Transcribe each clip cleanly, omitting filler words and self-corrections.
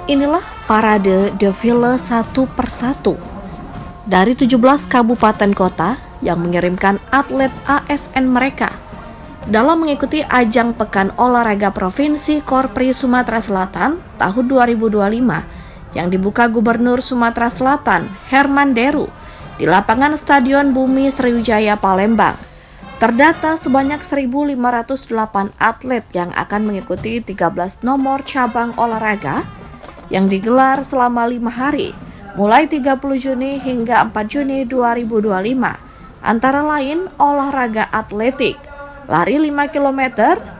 Inilah parade defile satu persatu dari 17 kabupaten kota yang mengirimkan atlet ASN mereka dalam mengikuti ajang Pekan Olahraga Provinsi Korpri Sumatera Selatan tahun 2025 yang dibuka Gubernur Sumatera Selatan Herman Deru di lapangan Stadion Bumi Sriwijaya Palembang. Terdata sebanyak 1.508 atlet yang akan mengikuti 13 nomor cabang olahraga yang digelar selama 5 hari, mulai 30 Juni hingga 4 Juni 2025, antara lain olahraga atletik, lari 5 km,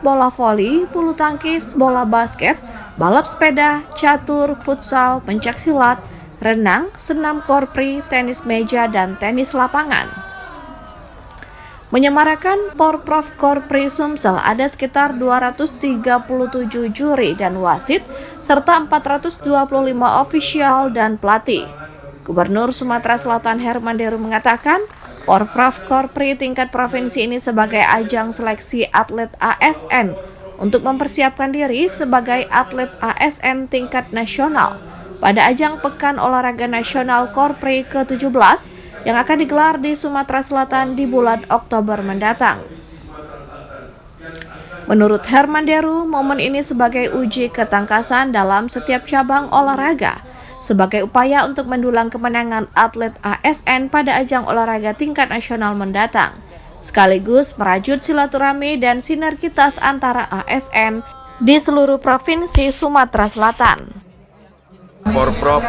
bola voli, bulu tangkis, bola basket, balap sepeda, catur, futsal, pencaksilat, renang, senam korpri, tenis meja, dan tenis lapangan. Menyemarakan Porprov Korpri Sumsel ada sekitar 237 juri dan wasit serta 425 ofisial dan pelatih. Gubernur Sumatera Selatan Herman Deru mengatakan, Porprov Korpri tingkat provinsi ini sebagai ajang seleksi atlet ASN untuk mempersiapkan diri sebagai atlet ASN tingkat nasional pada ajang Pekan Olahraga Nasional Korpri ke-17 yang akan digelar di Sumatera Selatan di bulan Oktober mendatang. Menurut Herman Deru, momen ini sebagai uji ketangkasan dalam setiap cabang olahraga, sebagai upaya untuk mendulang kemenangan atlet ASN pada ajang olahraga tingkat nasional mendatang, sekaligus merajut silaturahmi dan sinergitas antara ASN di seluruh provinsi Sumatera Selatan. Porprov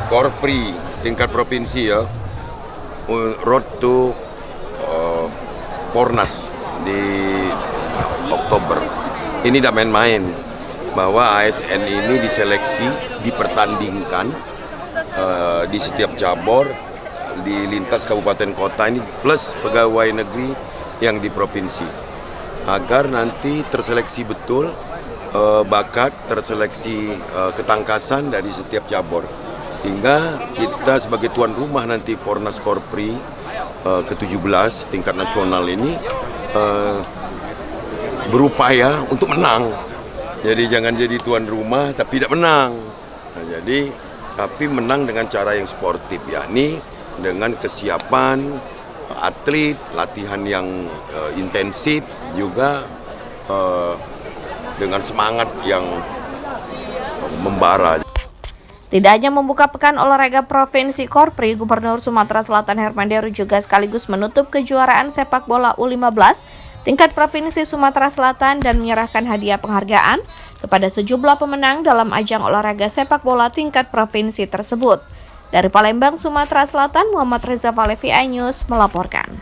Korpri tingkat provinsi ya, road to Pornas di Oktober. Ini tidak main-main, bahwa ASN ini diseleksi, dipertandingkan di setiap cabur di lintas kabupaten kota ini plus pegawai negeri yang di provinsi, agar nanti terseleksi betul bakat, terseleksi ketangkasan dari setiap cabur, sehingga kita sebagai tuan rumah nanti Pornas Korpri ke-17 tingkat nasional ini berupaya untuk menang. Jadi jangan jadi tuan rumah tapi tidak menang. Nah, tapi menang dengan cara yang sportif, yakni dengan kesiapan atlet, latihan yang intensif, juga dengan semangat yang membara. Tidak hanya membuka Pekan Olahraga Provinsi Korpri, Gubernur Sumatera Selatan Herman Deru juga sekaligus menutup kejuaraan sepak bola U15 tingkat Provinsi Sumatera Selatan dan menyerahkan hadiah penghargaan kepada sejumlah pemenang dalam ajang olahraga sepak bola tingkat provinsi tersebut. Dari Palembang, Sumatera Selatan, Muhammad Reza Valevi, iNews melaporkan.